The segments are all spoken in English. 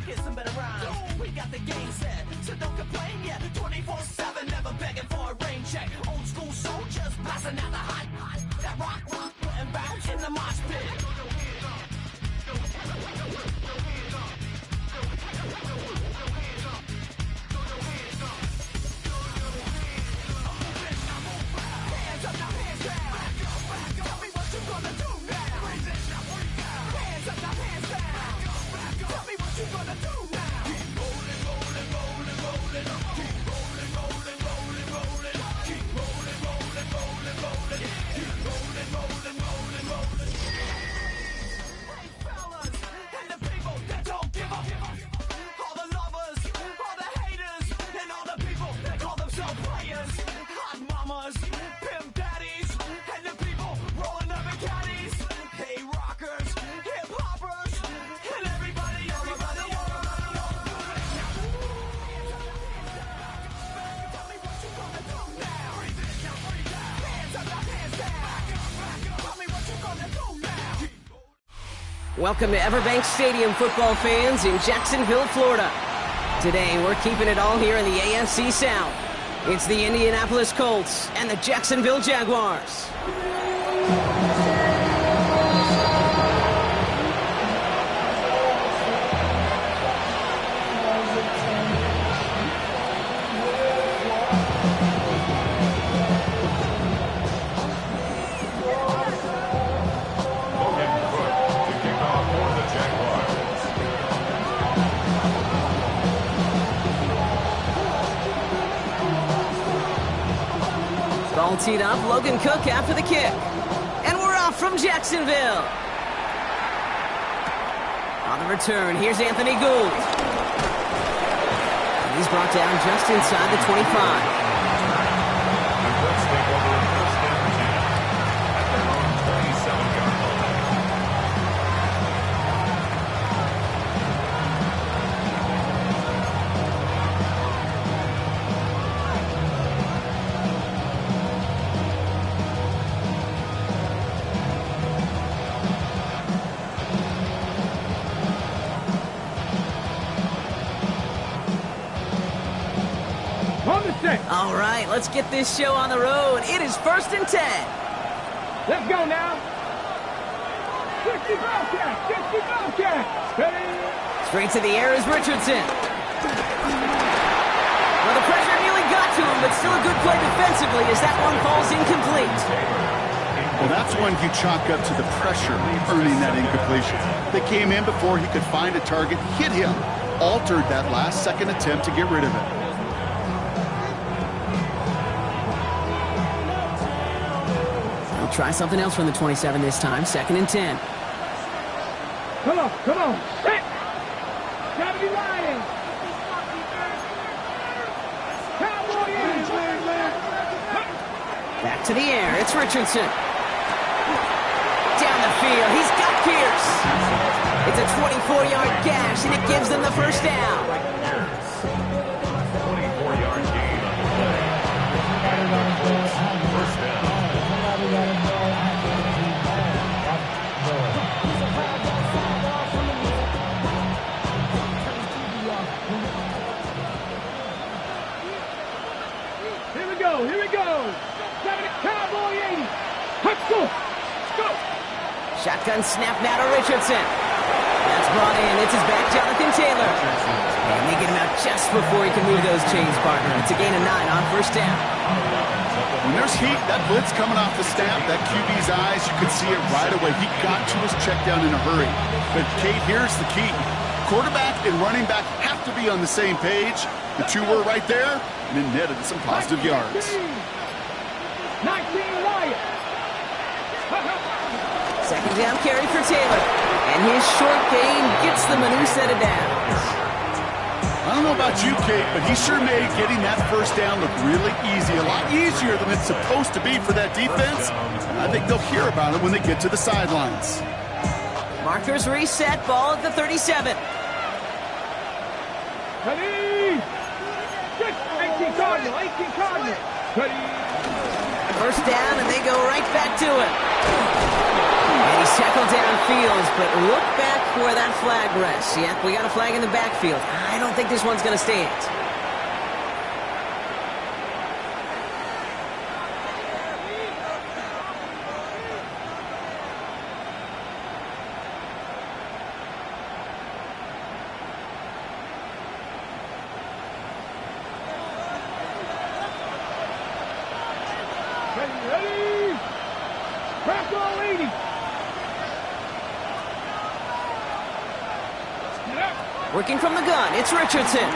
get some better rhymes. We got the game set, so don't complain yet. 24/7, never begging for a rain check. Old school soldiers blasting out the hot. That rock, and bounce in the mosh pit. Welcome to Everbank Stadium, football fans in Jacksonville, Florida. Today, we're keeping it all here in the AFC South. It's the Indianapolis Colts and the Jacksonville Jaguars. All teed up, Logan Cook after the kick. And we're off from Jacksonville. On the return, here's Anthony Gould. And he's brought down just inside the 25. All right, let's get this show on the road. It is 1st and 10. Let's go now. 60 Bobcat, 60 Bobcat. Straight to the air is Richardson. Well, the pressure nearly got to him, but still a good play defensively as that one falls incomplete. Well, that's one you chalk up to the pressure earning that incompletion. They came in before he could find a target, hit him, altered that last-second attempt to get rid of it. Try something else from the 27 this time. 2nd and 10. Come on, come on. Hey. Gotta be lying. Back to the air. It's Richardson. Down the field. He's got Pierce. It's a 24-yard gash, and it gives them the first down. 24-yard gain on the play. First down. Here we go. Cowboy 80. Let's go. Let's go. Shotgun snap now to Richardson. That's brought in. It's his back, Jonathan Taylor. And they get him out just before he can move those chains, partner. It's a gain of 9 on first down. When there's heat, that blitz coming off the snap, that QB's eyes, you could see it right away. He got to his check down in a hurry. But, Kate, here's the key. Quarterback and running back have to be on the same page. The two were right there, and it netted some positive yards. 19 Wyatt. Second down carry for Taylor. And his short gain gets them a new set of downs. I don't know about you, Kate, but he sure made getting that first down look really easy. A lot easier than it's supposed to be for that defense. I think they'll hear about it when they get to the sidelines. Markers reset, ball at the 37. Ready? 18 Cardinal, 18 Cardinal. Ready? First down, and they go right back to it. And he's tackled downfield, but look back where that flag rests. Yep, we got a flag in the backfield. I don't think this one's going to stand. Ready? Crack all 80. Get up. Working from the gun, it's Richardson.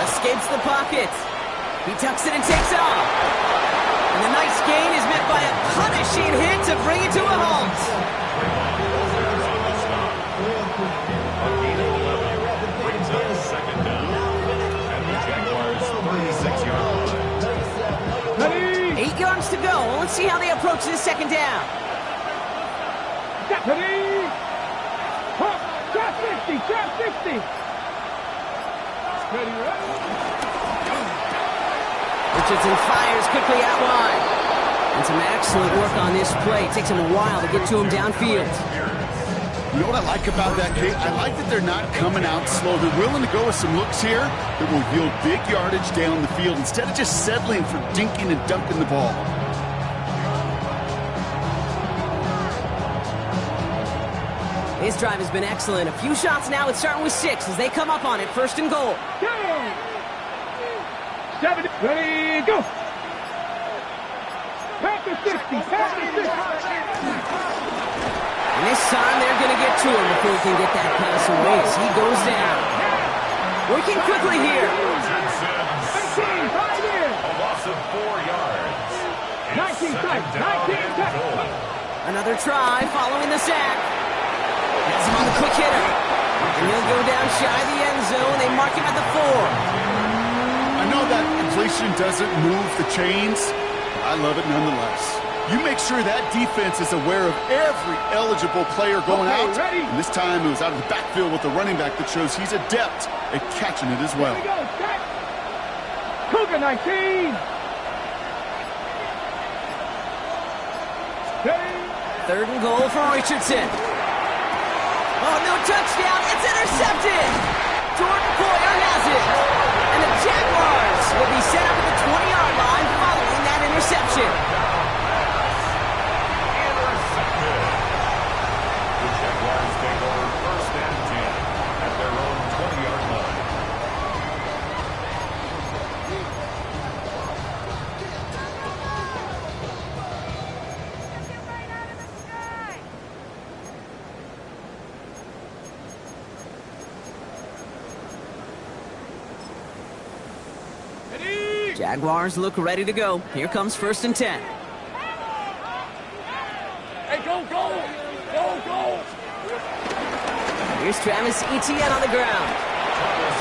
Escapes the pocket. He tucks it and takes off. And the nice gain is met by a punishing hit to bring it to a halt. A gain of 11 brings up second down. And the Jaguars 36-yard line. Ready? 8 yards to go. Let's see how they approach this second down. Ready? Pump. Shot 60. Shot 60. Ready, ready? Richardson fires quickly out wide. And some excellent work on this play. It takes him a while to get to him downfield. You know what I like about that, Kate? I like that they're not coming out slow. They're willing to go with some looks here that will yield big yardage down the field instead of just settling for dinking and dunking the ball. His drive has been excellent. A few shots now. It's starting with 6 as they come up on it. First and goal. Go! 70. Ready, go! Pass the 60. Pass the 60. And this time they're going to get to him before he can get that pass away as he goes down. Working quickly here. 19, 5 in. A loss of 4 yards. 19 tight. 19 tight. Another try following the sack. Has him on the quick hitter. And he'll go down shy of the end zone. They mark him at the 4. I know that completion doesn't move the chains. I love it nonetheless. You make sure that defense is aware of every eligible player going out. Ready? And this time it was out of the backfield with the running back that shows he's adept at catching it as well. Here we go. Set. Cougar 19. Ready? Third and goal for Richardson. Oh, no touchdown. It's intercepted. Jordan Poyer has it. And the Jaguars will be set up at the 20-yard line following that interception. Intercepted. The Jaguars take over first and 10 at their own 20-yard line. Jaguars look ready to go. Here comes first and 10. Hey, go, go. Go, go. Here's Travis Etienne on the ground.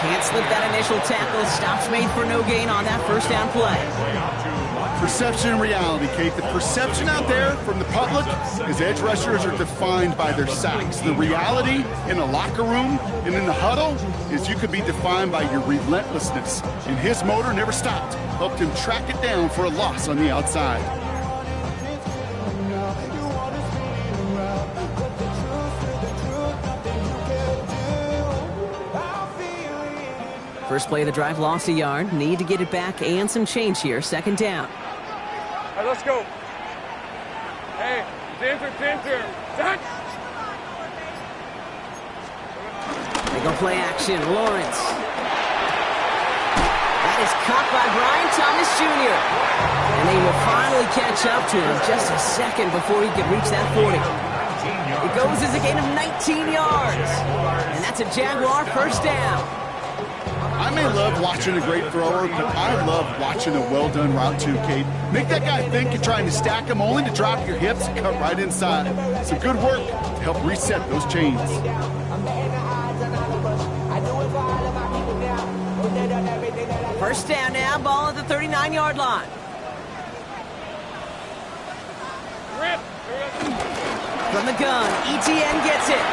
Can't slip that initial tackle. Stops made for no gain on that first down play. Perception and reality, Kate. The perception out there from the public is edge rushers are defined by their sacks. The reality in the locker room and in the huddle is you could be defined by your relentlessness. And his motor never stopped. Helped him track it down for a loss on the outside. First play of the drive lost a yard. Need to get it back and some change here. Second down. All right, let's go. Hey, center. Set. They go play action. Lawrence. That is caught by Brian Thomas Jr. And they will finally catch up to him just a second before he can reach that 40. It goes as a gain of 19 yards. And that's a Jaguar first down. I may love watching a great thrower, but I love watching a well-done route too, Kate. Make that guy think you're trying to stack him, only to drop your hips and cut right inside. Some good work to help reset those chains. First down now, ball at the 39-yard line. From the gun, Etienne gets it.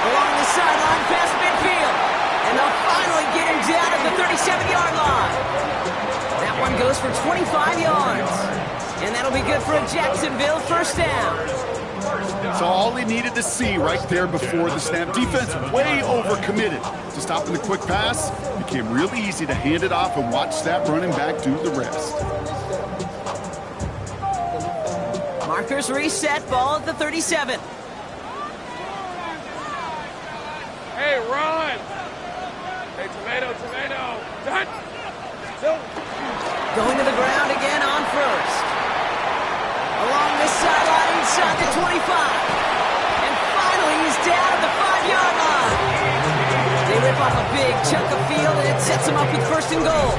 Along the sideline, past midfield. And they'll finally get him down at the 37-yard line. That one goes for 25 yards. And that'll be good for a Jacksonville first down. So all he needed to see right there before the snap. Defense way overcommitted to stopping the quick pass. Became really easy to hand it off and watch that running back do the rest. Markers reset, ball at the 37. Hey, run! Hey, tomato. Done. Going to the ground again on first. Along this sideline inside the 25. And finally he's down at the 5-yard line. They rip off a big chunk of field and it sets him up with first and goal.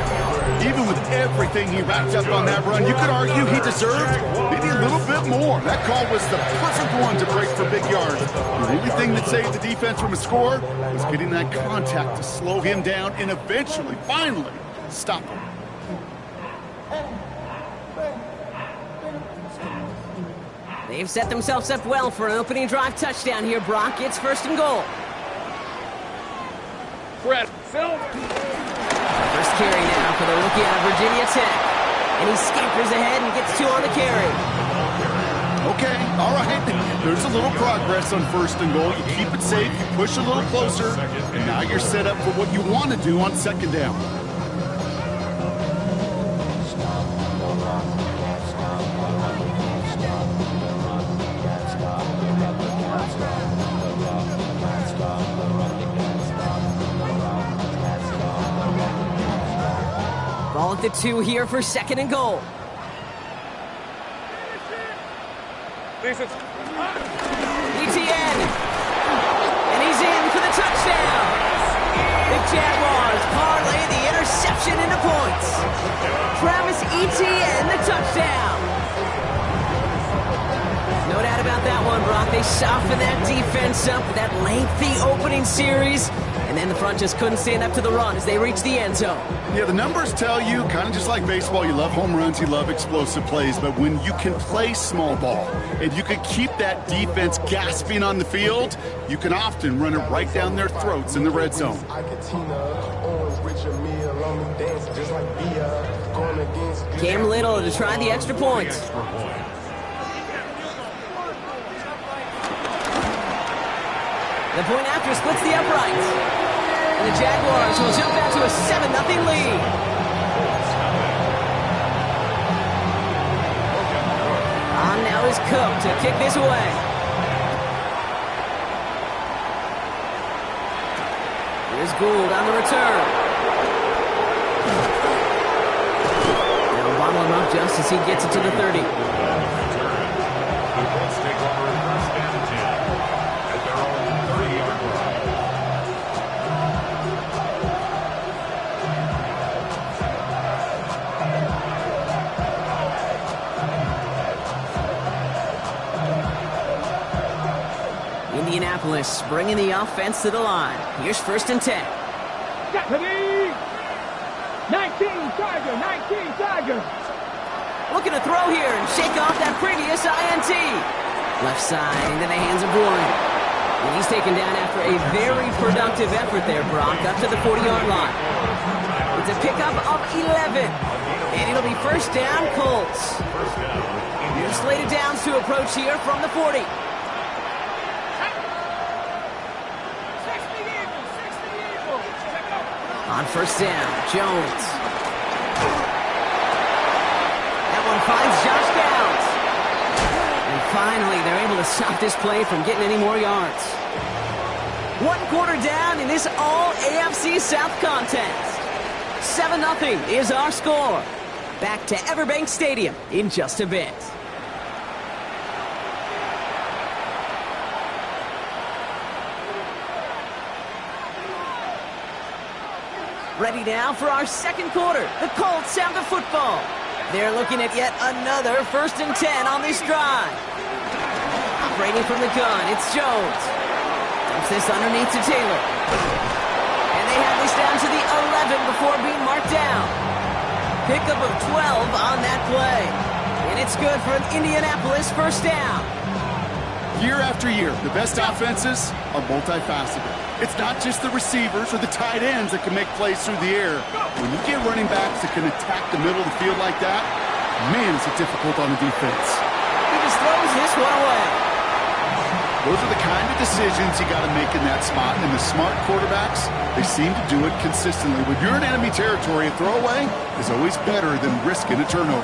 Even with everything he racked up on that run, you could argue he deserved maybe a little bit more. That call was the perfect one to break for big yards. The only thing that saved the defense from a score was getting that contact to slow him down and eventually, finally, stop him. They've set themselves up well for an opening drive touchdown here, Brock. It's first and goal. Brett Silver. First carry now for the rookie out of Virginia Tech. And he scampers ahead and gets 2 on the carry. Okay, all right. There's a little progress on first and goal. You keep it safe, you push a little closer, and now you're set up for what you want to do on second down. Ball at the 2 here for second and goal. Etienne. And he's in for the touchdown. The Jaguars parlay the interception into points. Travis Etienne, the touchdown. No doubt about that one, Brock. They softened that defense up with that lengthy opening series. And then the front just couldn't stand up to the run as they reached the end zone. Yeah, the numbers tell you, kind of just like baseball, you love home runs, you love explosive plays, but when you can play small ball and you can keep that defense gasping on the field, you can often run it right down their throats in the red zone. Cam Little to try the extra point. The point after splits the uprights. And the Jaguars will jump out to a 7-0 lead. On now is Cook to kick this away. Here's Gould on the return. They'll bottle him up just as he gets it to the 30. Let's take over first and 10 at their own 30-yard line. Indianapolis bringing the offense to the line. Here's first and 10. Deputy! 19 Tiger! Looking to throw here and shake off that previous INT. Left side into the hands of Warren. And he's taken down after a very productive effort there, Brock, up to the 40-yard line. It's a pickup of 11. And it'll be first down, Colts. New slated downs to approach here from the 40. On first down, Jones. That one finds Josh Downs. And finally, they're able to stop this play from getting any more yards. 1 quarter down in this all-AFC South contest. 7-0 is our score. Back to Everbank Stadium in just a bit. Ready now for our second quarter. The Colts sound of football. They're looking at yet another first and 10 on this drive. Operating from the gun, it's Jones. Dumps this underneath to Taylor. And they have this down to the 11 before being marked down. Pickup of 12 on that play. And it's good for an Indianapolis first down. Year after year, the best offenses are multifaceted. It's not just the receivers or the tight ends that can make plays through the air. When you get running backs that can attack the middle of the field like that, man, is it difficult on the defense. He just throws this one away. Those are the kind of decisions you got to make in that spot, and the smart quarterbacks, they seem to do it consistently. When you're in enemy territory, a throwaway is always better than risking a turnover.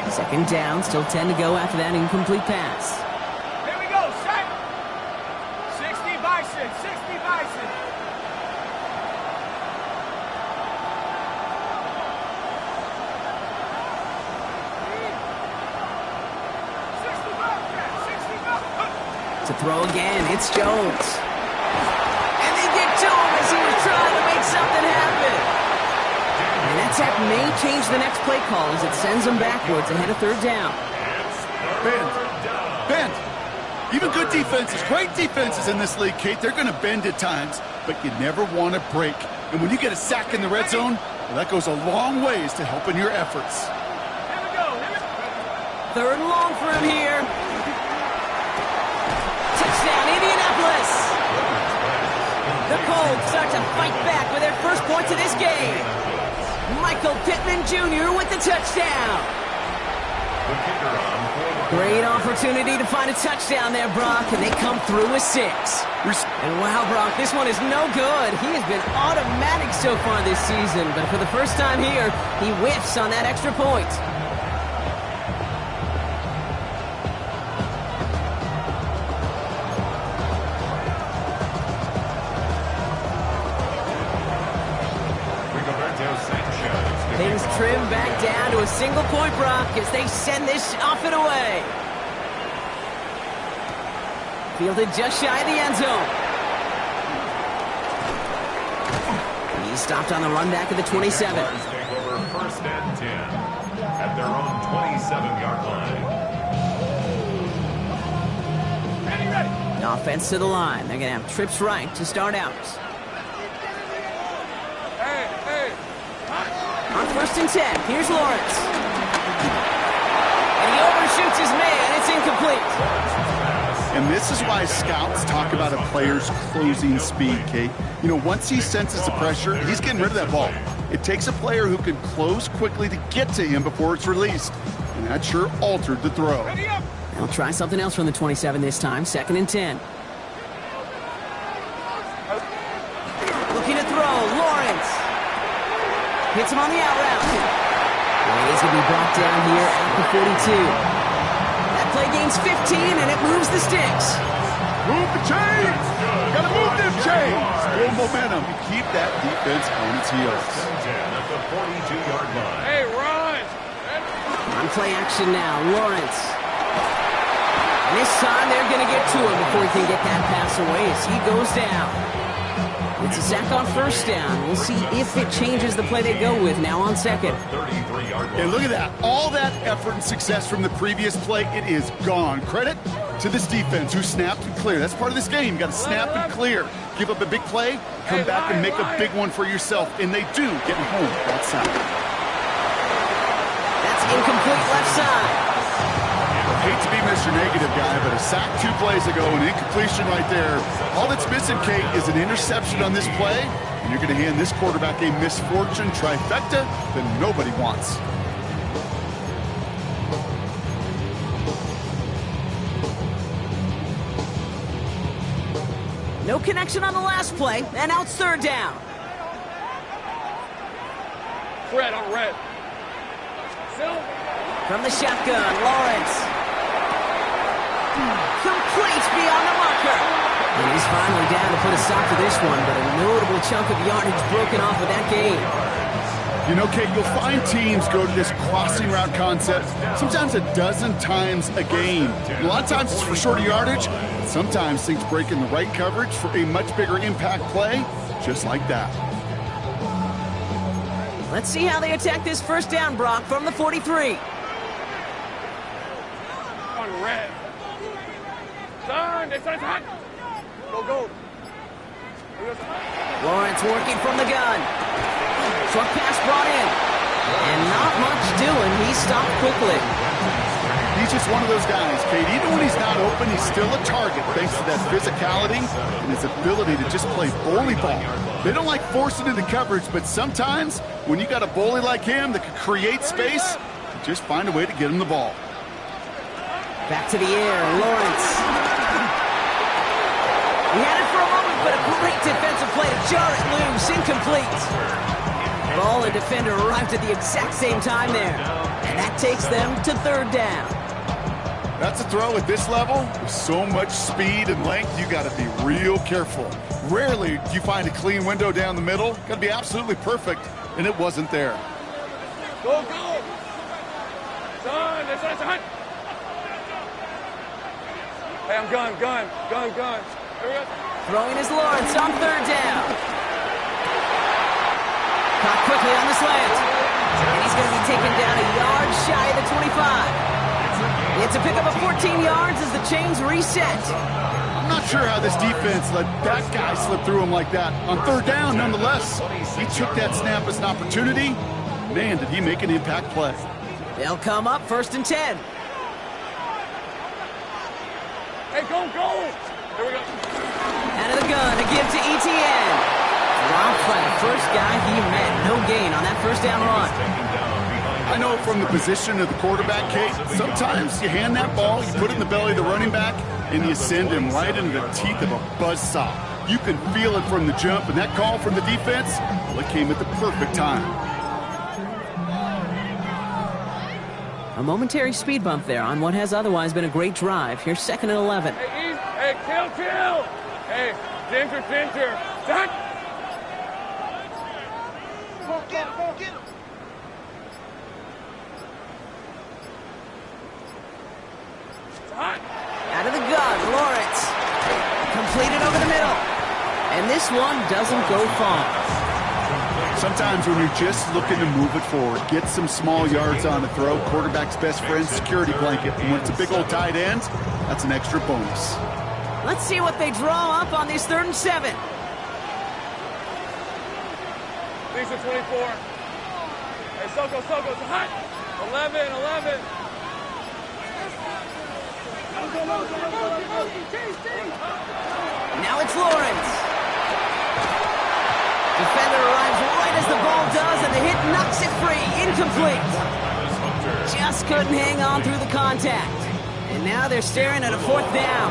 Second down, still 10 to go after that incomplete pass. Here we go, set. 60 Bison, 60 Bison. To throw again, it's Jones. And they get to him as he was trying to make something happen. And that sack may change the next play call as it sends them backwards ahead of third down. Bend. Even good defenses, great defenses in this league, Kate, they're going to bend at times, but you never want to break. And when you get a sack in the red zone, well, that goes a long ways to helping your efforts. Here we go. Third and long for him here. Touchdown, Indianapolis. The Colts start to fight back with their first points of this game. Michael Pittman Jr. with the touchdown. Great opportunity to find a touchdown there, Brock, and they come through with 6. And wow, Brock, this one is no good. He has been automatic so far this season, but for the first time here, he whiffs on that extra point. Things trim back down to a single point, Brock, as they send this off and away. Fielded just shy of the end zone. He's stopped on the run back at the 27. Take over first and 10 at their own 27-yard line. Ready. Offense to the line. They're going to have trips right to start out. On first and 10, here's Lawrence. And he overshoots his man. It's incomplete. And this is why scouts talk about a player's closing speed, Kate. You know, once he senses the pressure, he's getting rid of that ball. It takes a player who can close quickly to get to him before it's released. And that sure altered the throw. They'll try something else from the 27 this time. Second and 10. Looking to throw. Lawrence. Hits him on the out route. And he's going to be brought down here at the 42. That play gains 15, and it moves the sticks. Move the chains! Gotta move them chains! Build momentum. You keep that defense on its heels. At the 42-yard line. Hey, run. On play action now, Lawrence. And this time they're going to get to him before he can get that pass away as he goes down. It's a sack on first down. We'll see if it changes the play they go with now on second. And look at that. All that effort and success from the previous play, it is gone. Credit to this defense who snapped and cleared. That's part of this game. You got to snap and clear. Give up a big play, come back and make a big one for yourself. And they do get home that sack. That's incomplete left side. Hate to be Mr. Negative guy, but a sack 2 plays ago, an incompletion right there. All that's missing, Kate, is an interception on this play, and you're going to hand this quarterback a misfortune trifecta that nobody wants. No connection on the last play, and now it's third down. Red on red. From the shotgun, Lawrence. Complete beyond the marker. And he's finally down to put a stop to this one, but a notable chunk of yardage broken off with that game. You know, Kate, you'll find teams go to this crossing route concept sometimes a dozen times a game. A lot of times it's for shorter yardage. Sometimes things break in the right coverage for a much bigger impact play, just like that. Let's see how they attack this first down, Brock, from the 43. On red. Turn. This side's hot. Go. Lawrence working from the gun. Short pass brought in. And not much doing. He stopped quickly. He's just one of those guys, Kate. Even when he's not open, he's still a target thanks to that physicality and his ability to just play bully ball. They don't like forcing into coverage, but sometimes when you got a bully like him that can create space, you just find a way to get him the ball. Back to the air, Lawrence. but a great defensive play to jar it loose. Incomplete. Ball and defender arrived at the exact same time there. And that takes them to third down. That's a throw at this level. With so much speed and length, you got to be real careful. Rarely do you find a clean window down the middle. Got to be absolutely perfect, and it wasn't there. Go, go! Son, that's a hunt! Hey, I'm gun. Here we go. Throwing is Lawrence on third down. Caught quickly on the slant. And he's going to be taken down a yard shy of the 25. It's a pickup of 14 yards as the chains reset. I'm not sure how this defense let that guy slip through him like that. On third down, nonetheless, he took that snap as an opportunity. Man, did he make an impact play. They'll come up first and 10. Hey, go! Here we go. Out of the gun to give to ETN. Dropped by the first guy he met. No gain on that first down run. I know from the position of the quarterback, Kate, sometimes you hand that ball, you put it in the belly of the running back, and you send him right into the teeth of a buzzsaw. You can feel it from the jump, and that call from the defense, well, it came at the perfect time. A momentary speed bump there on what has otherwise been a great drive. Here's 2nd and 11. Hey, easy. Hey, chill. Hey, ginger. Done. Get him. Out of the gun, Lawrence. Completed over the middle. And this one doesn't go far. Sometimes when you're just looking to move it forward, get some small yards on the throw, quarterback's best friend, security blanket. And when it's a big old tight end, that's an extra bonus. Let's see what they draw up on this 3rd and 7. Lisa 24. Hey, Soko, it's hot. 11. Now it's Lawrence. Defender arrives right as the ball does, and the hit knocks it free. Incomplete. Just couldn't hang on through the contact. And now they're staring at a 4th down.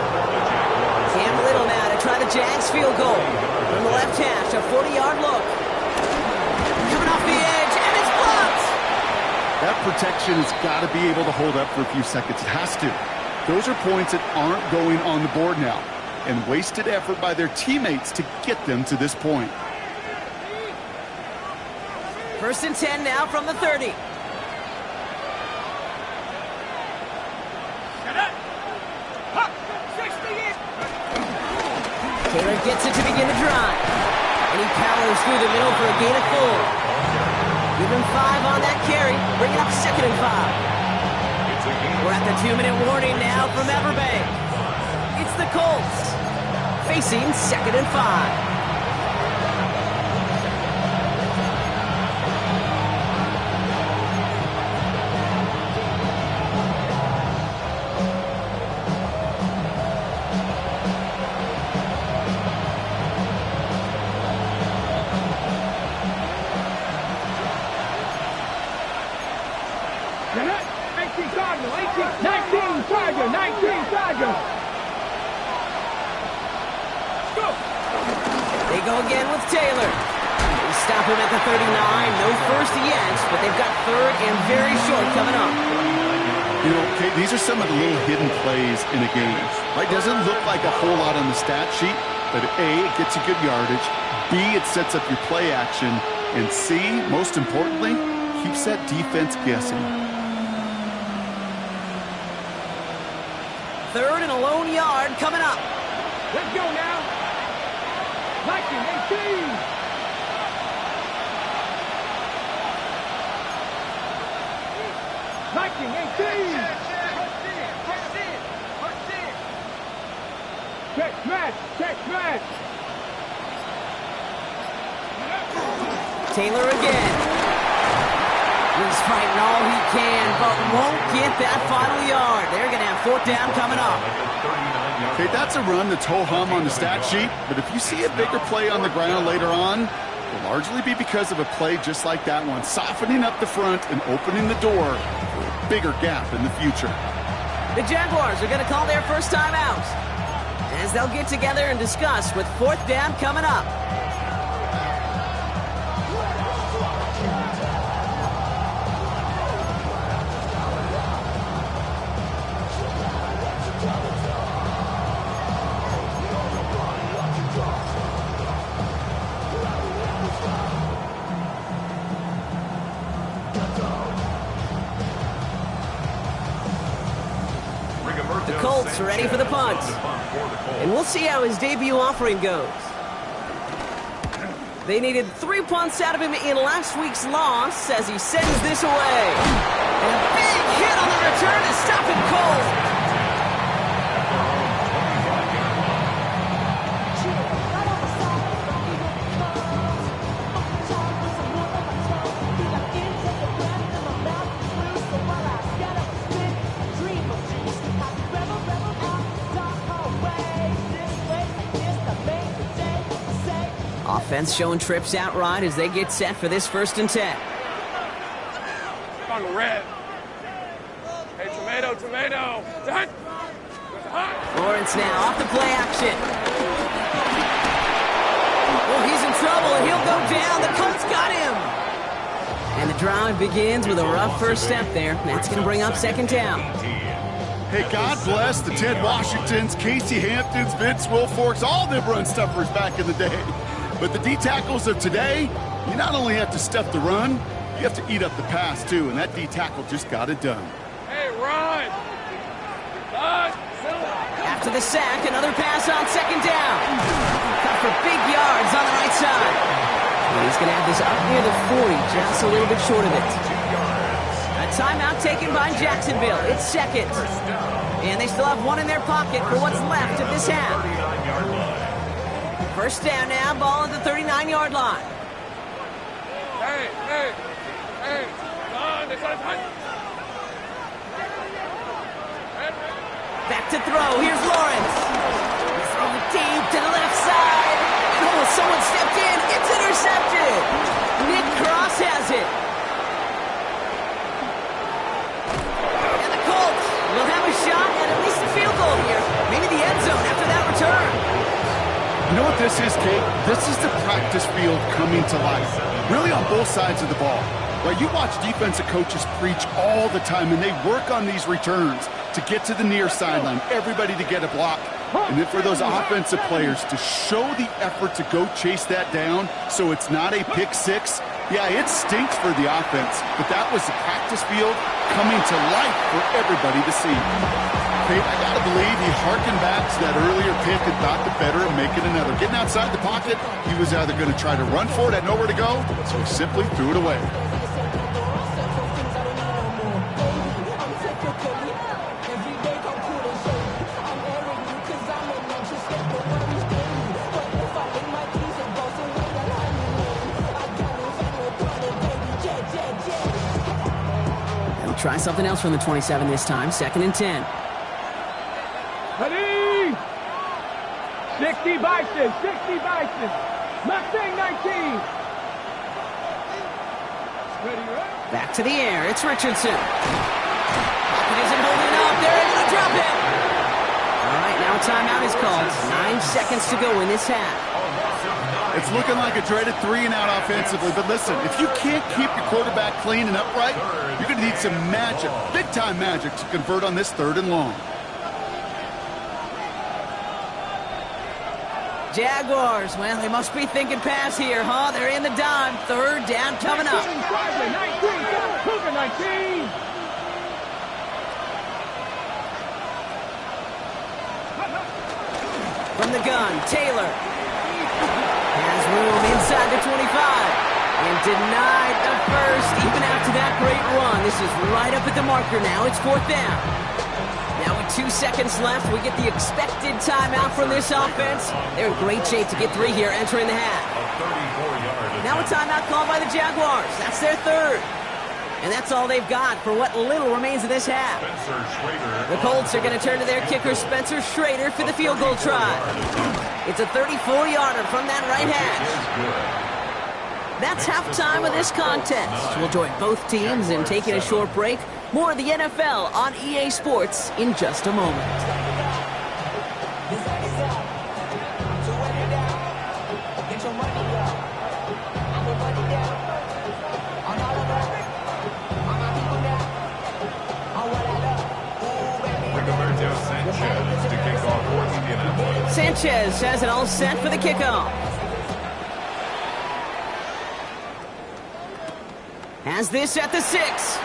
Cam Little now to try the Jags field goal. From the left hash, a 40-yard look. Coming off the edge, and it's blocked. That protection has got to be able to hold up for a few seconds. It has to. Those are points that aren't going on the board now, and wasted effort by their teammates to get them to this point. 1st and 10 now from the 30. Taylor gets it to begin the drive. And he powers through the middle for a gain of 4. Give him 5 on that carry, bringing up 2nd and 5. We're at the 2-minute warning now from Everbank. It's the Colts facing 2nd and 5. They go again with Taylor. They stop him at the 39. No first yet, but they've got 3rd and very short coming up. You know, Kate, these are some of the little hidden plays in a game. Right? Doesn't look like a whole lot on the stat sheet, but A, it gets you good yardage. B, it sets up your play action. And C, most importantly, keeps that defense guessing. 3rd and a lone yard coming up. Let's go now. Lightning 18. Lightning 18. Check match. Taylor again. He's fighting all he can, but won't get that final yard. They're going to have 4th down coming up. Okay, that's a run that's ho-hum on the stat sheet, but if you see a bigger play on the ground later on, it will largely be because of a play just like that one, softening up the front and opening the door for a bigger gap in the future. The Jaguars are going to call their first time out. And as they'll get together and discuss with fourth down coming up. The Colts are ready for the punt. And we'll see how his debut offering goes. They needed 3 punts out of him in last week's loss as he sends this away. And a big hit on the return to stop him cold. Offense showing trips out right as they get set for this 1st and 10. On the red. Hey, tomato. Lawrence now off the play action. Oh, he's in trouble and he'll go down. The Colts got him. And the drive begins with a rough first step there. That's going to bring up 2nd down. Hey, God bless the Ted Washingtons, Casey Hamptons, Vince Wilforks, all them run stuffers back in the day. But the D-tackles of today, you not only have to stuff the run, you have to eat up the pass, too. And that D-tackle just got it done. Hey, run! After the sack, another pass on 2nd down. Cut for big yards on the right side. And he's going to have this up near the 40, just a little bit short of it. A timeout taken by Jacksonville. It's 2nd. And they still have one in their pocket for what's left of this half. 1st down now, ball at the 39-yard line. Hey, Back to throw, here's Lawrence. He's throwing deep to the left side. Oh, someone stepped in, it's intercepted. Nick Cross has it. And the Colts will have a shot at least a field goal here. Maybe the end zone after that return. You know what this is, Kate? This is the practice field coming to life. Really on both sides of the ball. Right? You watch defensive coaches preach all the time, and they work on these returns to get to the near sideline, everybody to get a block. And then for those offensive players to show the effort to go chase that down so it's not a pick six. Yeah, it stinks for the offense, but that was the practice field coming to life for everybody to see. Kate, I gotta believe he harkened back to that earlier pick and thought the better of making another. Getting outside the pocket, he was either going to try to run for it, had nowhere to go, so he simply threw it away. They'll try something else from the 27 this time, 2nd and 10. Ready? 60 Bison. Mustang 19. Ready, right? Back to the air, it's Richardson. Pocket isn't holding up, they're able to drop it. All right, now a timeout is called. 9 seconds to go in this half. It's looking like a dreaded 3-and-out offensively, but listen, if you can't keep your quarterback clean and upright, you're going to need some magic, big-time magic, to convert on this 3rd and long. Jaguars, well, they must be thinking pass here, huh? They're in the dime. 3rd down coming up. 19. From the gun, Taylor has room inside the 25 and denied the first, even after that great run. This is right up at the marker now. It's 4th down. Now with 2 seconds left, we get the expected timeout from this offense. They're in great shape to get 3 here entering the half. Now a timeout called by the Jaguars. That's their 3rd. And that's all they've got for what little remains of this half. The Colts are going to turn to their kicker, Spencer Schrader, for the field goal try. It's a 34-yarder from that right hash. That's halftime of this contest. We'll join both teams in taking a short break. More of the NFL on EA Sports in just a moment. Sanchez has it all set for the kickoff. Has this at the 6.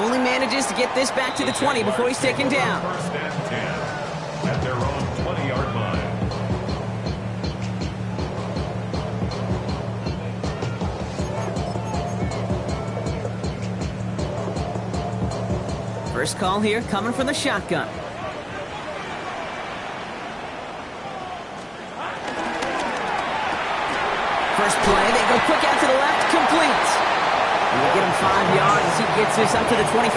Only manages to get this back to the 20 before he's taken down. First and 10 at their own 20-yard line. First call here coming from the shotgun. First play, they go quick out to the left, complete. And they get him 5 yards as he gets this up to the 25.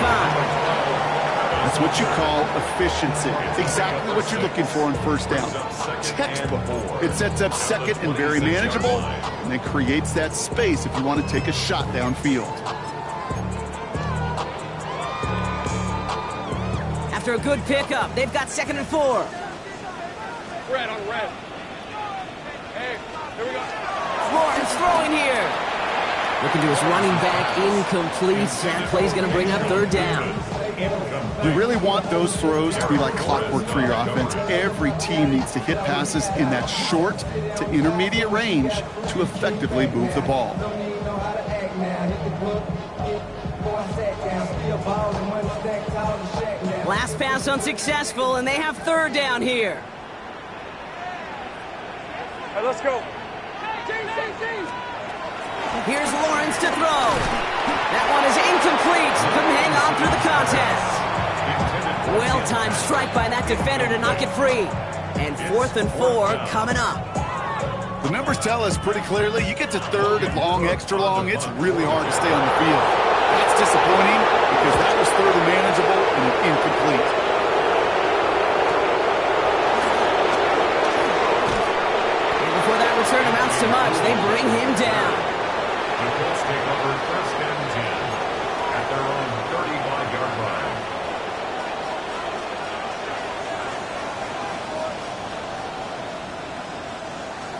That's what you call efficiency. It's exactly what you're looking for on first down. Textbook. It sets up second and very manageable, and then creates that space if you want to take a shot downfield. After a good pickup, they've got 2nd and 4. Red on red. Hey, here we go. Lawrence throwing here. Looking to his running back, incomplete. That play's going to bring up 3rd down. You really want those throws to be like clockwork for your offense. Every team needs to hit passes in that short to intermediate range to effectively move the ball. Last pass unsuccessful, and they have 3rd down here. All right, let's go. Here's Lawrence to throw. That one is incomplete. Couldn't hang on through the contest. Well-timed strike by that defender to knock it free. And 4th and 4 coming up. The numbers tell us pretty clearly, you get to 3rd and long, extra long, it's really hard to stay on the field. That's disappointing because that was 3rd and manageable and incomplete. And before that return amounts to much, they bring him down. The Colts take over 1st and 10 at their own 35-yard line.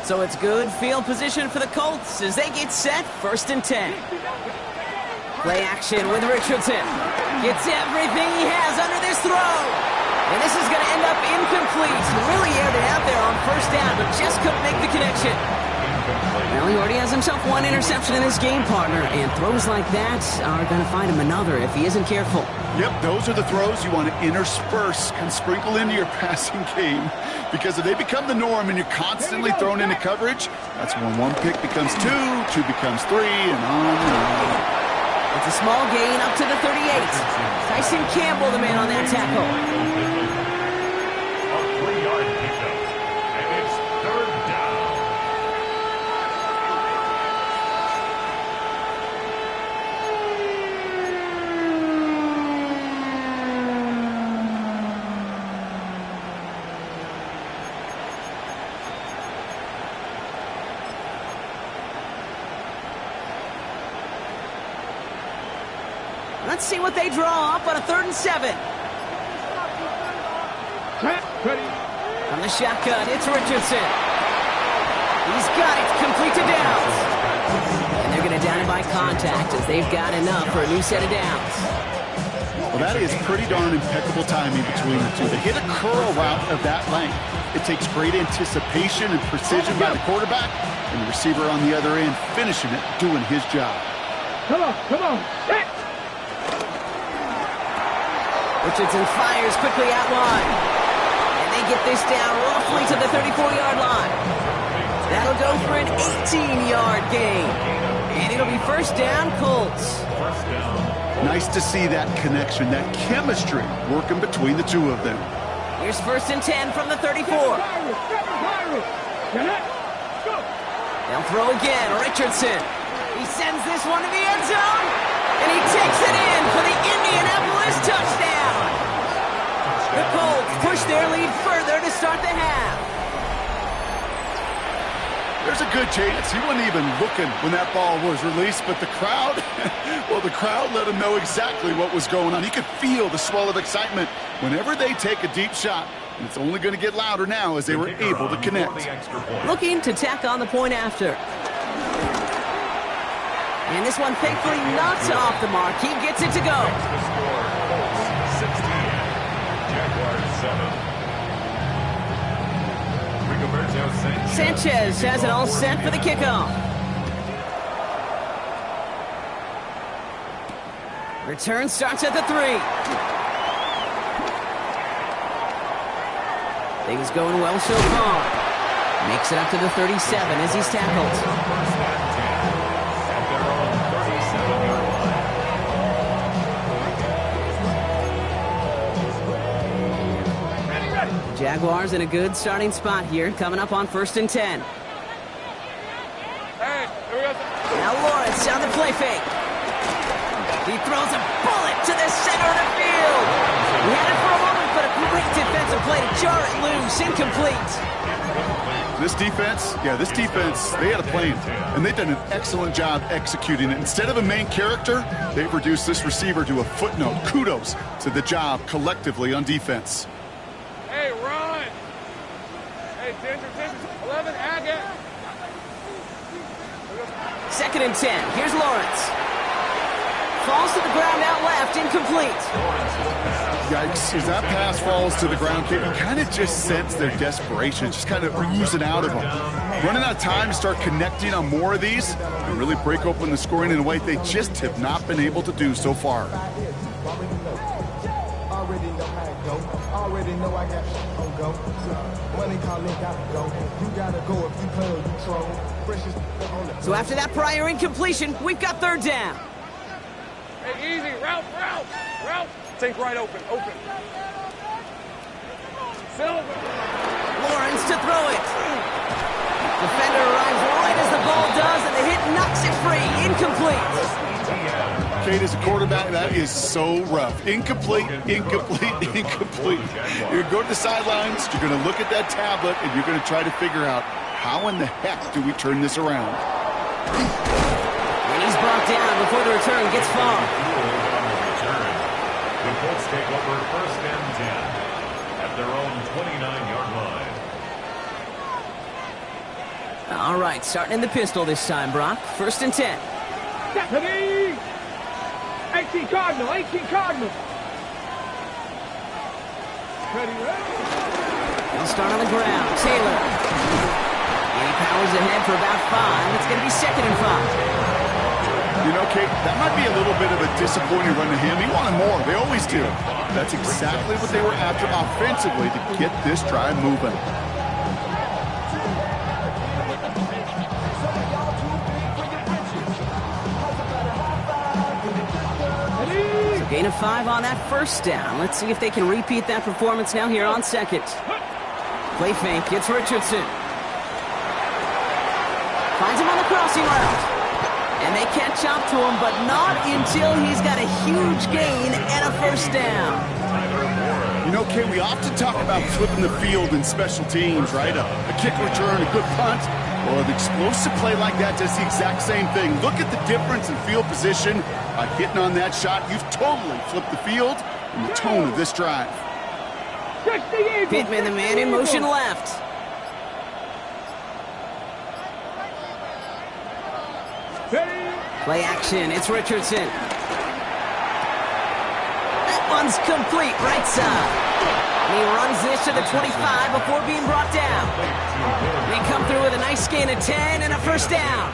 So it's good field position for the Colts as they get set 1st and 10. Play action with Richardson. Gets everything he has under this throw. And this is going to end up incomplete. Really aired it out there on 1st down, but just couldn't make the connection. Well, he already has himself 1 interception in this game, partner, and throws like that are going to find him another if he isn't careful. Yep, those are the throws you want to intersperse and sprinkle into your passing game, because if they become the norm and you're constantly thrown into coverage, that's when 1 pick becomes 2, 2 becomes 3, and on and on. It's a small gain up to the 38. Tyson Campbell, the man on that tackle. A 3-yard pickup, and it's 3rd down. Let's see what they draw up on a 3rd and 7. Ready. On the shotgun, it's Richardson. He's got it, complete to Downs. And they're going to down it by contact as they've got enough for a new set of downs. Well, that is pretty darn impeccable timing between the two. They hit a curl route of that length. It takes great anticipation and precision by the quarterback, and the receiver on the other end finishing it, doing his job. Come on. Set. Richardson fires quickly out wide. And they get this down roughly to the 34-yard line. That'll go for an 18-yard gain. And it'll be 1st down, Colts. First down. Nice to see that connection, that chemistry working between the two of them. Here's 1st and 10 from the 34. They'll throw again, Richardson. He sends this one to the end zone. And he takes it in for the Indianapolis touchdown. The Colts push their lead further to start the half. There's a good chance he wasn't even looking when that ball was released, but the crowd, well, the crowd let him know exactly what was going on. He could feel the swell of excitement whenever they take a deep shot. And it's only going to get louder now as they were able to connect. Looking to tack on the point after. And this one thankfully not off the mark. He gets it to go. The score, Colts 16, Jaguars 7. Sanchez has it all set for the kickoff. Return starts at the 3. Things going well so far. Makes it up to the 37 as he's tackled. First and 10 at their own 37-yard line. Jaguars in a good starting spot here, coming up on 1st and 10. Hey, here we go. Now Lawrence on the play fake. He throws a bullet to the center of the field. He had it for a moment, but a great defensive play to jar it loose. Incomplete. This defense, they had a plan, and they've done an excellent job executing it. Instead of a main character, they've reduced this receiver to a footnote. Kudos to the job collectively on defense. Hey, run. Hey, Ginger, 11, Agate. 2nd and 10. Here's Lawrence. Falls to the ground out left, incomplete. Yikes, as that pass falls to the ground, Kate, you kind of just sense their desperation, just kind of oozing out of them. Running out of time to start connecting on more of these and really break open the scoring in a way they just have not been able to do so far. So after that prior incompletion, we've got 3rd down. Hey, easy. Route. Think right open. Silver. Lawrence to throw it. Defender arrives right as the ball does, and the hit knocks it free. Incomplete. Kate, as a quarterback, that is so rough. Incomplete. You're going to go to the sidelines, you're going to look at that tablet, and you're going to try to figure out how in the heck do we turn this around. And he's brought down before the return gets far. The Colts take over 1st and 10 at their own 29-yard line. All right, starting in the pistol this time, Brock. 1st and 10. Stephanie! 18 Cardinal. Ready. He'll start on the ground. Taylor. And he powers ahead for about 5. It's going to be 2nd and 5. You know, Kate, that might be a little bit of a disappointing run to him. He wanted more. They always do. That's exactly what they were after offensively to get this drive moving. So gain of 5 on that 1st down. Let's see if they can repeat that performance now here on 2nd. Play fake. It's Richardson. Finds him on the crossing route. And they catch up to him, but not until he's got a huge gain and a 1st down. You know, Kate, we often talk about flipping the field in special teams, right? A kick return, a good punt. Well, an explosive play like that does the exact same thing. Look at the difference in field position. By hitting on that shot, you've totally flipped the field and the tone of this drive. Pittman, the man in motion left. Play action, it's Richardson. That one's complete, right side. And he runs this to the 25 before being brought down. They come through with a nice gain of 10 and a 1st down.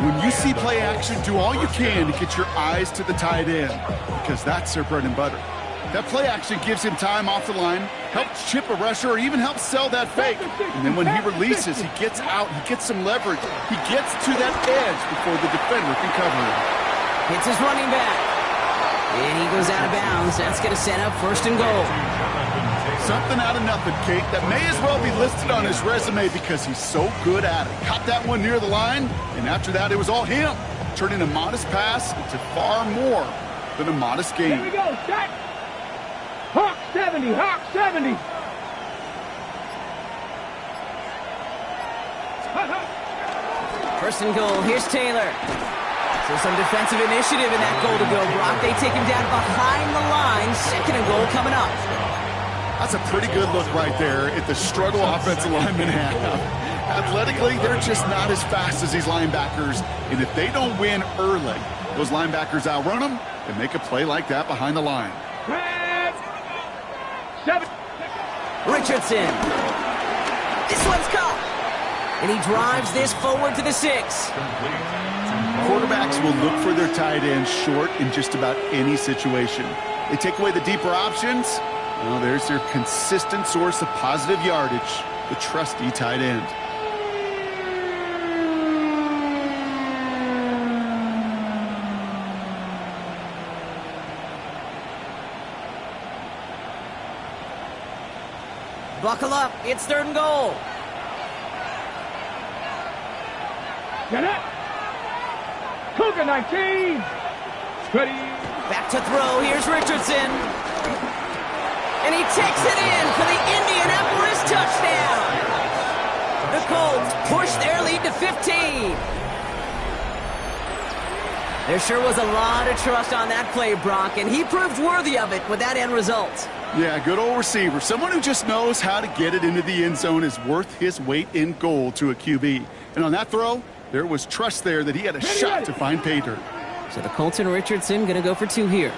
When you see play action, do all you can to get your eyes to the tight end, because that's their bread and butter. That play action gives him time off the line, helps chip a rusher, or even helps sell that fake. And then when he releases, he gets out, he gets some leverage. He gets to that edge before the defender can cover him. Hits his running back. And he goes out of bounds. That's going to set up 1st and goal. Something out of nothing, Kate, that may as well be listed on his resume because he's so good at it. Caught that one near the line, and after that, it was all him, turning a modest pass into far more than a modest game. Here we go, set. Hawk 70, Hawk 70. First and goal, here's Taylor. So some defensive initiative in that goal to go, Brock. They take him down behind the line. 2nd and goal coming up. That's a pretty good look right there at the struggle offensive linemen have. Athletically, they're just not as fast as these linebackers. And if they don't win early, those linebackers outrun them and make a play like that behind the line. Seven. Richardson. This one's caught. And he drives this forward to the 6. Quarterbacks will look for their tight end short in just about any situation. They take away the deeper options. Well, there's their consistent source of positive yardage, the trusty tight end. Buckle up, it's 3rd and goal. Get it. Cougar 19. Ready. Back to throw, here's Richardson. And he takes it in for the Indianapolis touchdown. The Colts push their lead to 15. There sure was a lot of trust on that play, Brock, and he proved worthy of it with that end result. Yeah, good old receiver. Someone who just knows how to get it into the end zone is worth his weight in gold to a QB. And on that throw, there was trust there that he had a shot to find pay dirt. So the Colts and Richardson going to go for 2 here.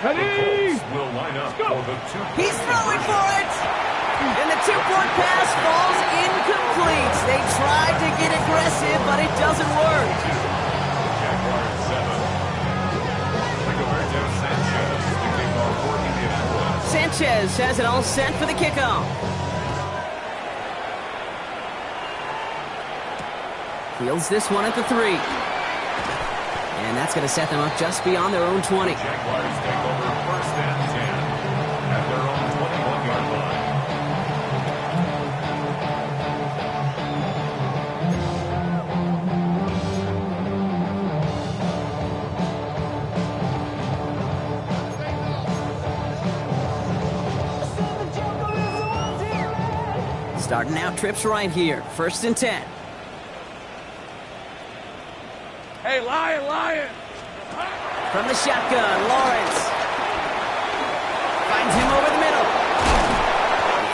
Ready. Will line up for the 2. He's throwing for it! And the 2-point pass falls incomplete. They tried to get aggressive, but it doesn't work. Jaguars 7. Rigoberto Sanchez to kick off for Indianapolis. Sanchez has it all set for the kickoff. Fields this one at the 3. And that's going to set them up just beyond their own 20. Jaguars take over 1st and 10 at their own 21-yard line. Starting out trips right here. 1st and 10. Hey, Lion. From the shotgun, Lawrence. Finds him over the middle.